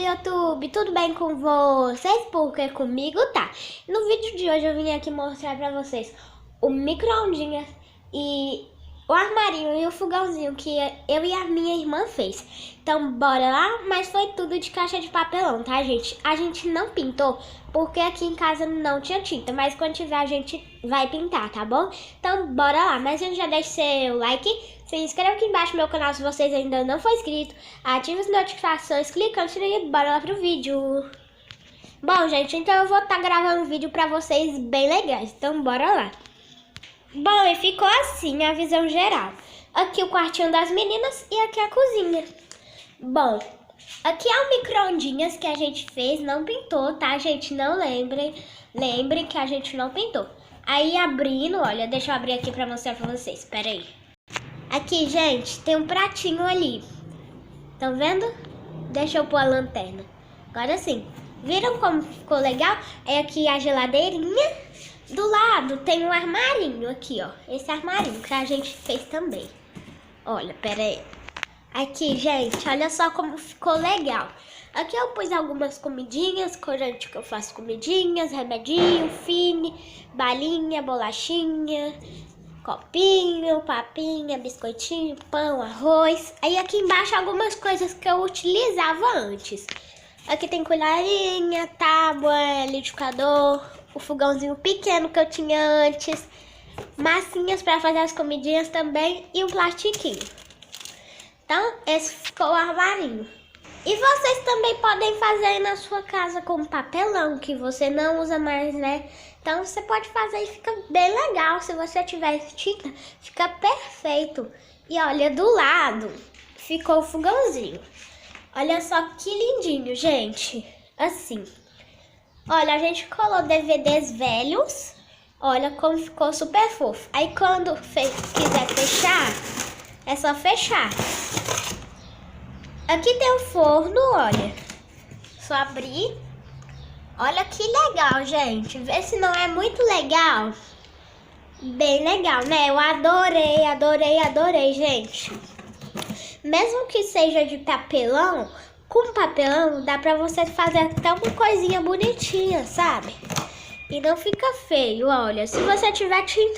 YouTube, tudo bem com vocês? Porque comigo tá. No vídeo de hoje eu vim aqui mostrar pra vocês o micro-ondinhas e o armarinho e o fogãozinho que eu e a minha irmã fez. Então bora lá, mas foi tudo de caixa de papelão, tá, gente? A gente não pintou porque aqui em casa não tinha tinta, mas quando tiver a gente vai pintar, tá bom? Então bora lá, mas a gente já deixa seu like, se inscreva aqui embaixo no meu canal se vocês ainda não for inscrito, ative as notificações, clicando e bora lá pro vídeo. Bom, gente, então eu vou estar gravando um vídeo pra vocês bem legais, então bora lá. Bom, e ficou assim a visão geral. Aqui o quartinho das meninas e aqui a cozinha. Bom, aqui é o micro-ondinhas que a gente fez, não pintou, tá, gente? Não lembre que a gente não pintou. Aí abrindo, olha, deixa eu abrir aqui pra mostrar pra vocês, espera aí. Aqui, gente, tem um pratinho ali. Estão vendo? Deixa eu pôr a lanterna. Agora sim. Viram como ficou legal? Aí aqui a geladeirinha. Do lado tem um armarinho aqui, ó. Esse armarinho que a gente fez também. Olha, pera aí. Aqui, gente, olha só como ficou legal. Aqui eu pus algumas comidinhas, corante que eu faço comidinhas, remedinho, fine, balinha, bolachinha, copinho, papinha, biscoitinho, pão, arroz. Aí aqui embaixo algumas coisas que eu utilizava antes. Aqui tem colherinha, tábua, liquidificador, o fogãozinho pequeno que eu tinha antes, massinhas para fazer as comidinhas também e um plastiquinho. Então, esse ficou o armarinho. E vocês também podem fazer aí na sua casa com papelão, que você não usa mais, né? Então, você pode fazer e fica bem legal. Se você tiver tinta, fica perfeito. E olha, do lado ficou o fogãozinho. Olha só que lindinho, gente. Assim. Olha, a gente colou DVDs velhos. Olha como ficou super fofo. Aí quando quiser fechar, é só fechar. Aqui tem o forno, olha. Só abrir. Olha que legal, gente. Vê se não é muito legal. Bem legal, né? Eu adorei, gente. Mesmo que seja de papelão, com papelão dá pra você fazer até uma coisinha bonitinha, sabe? E não fica feio, olha. Se você tiver tinta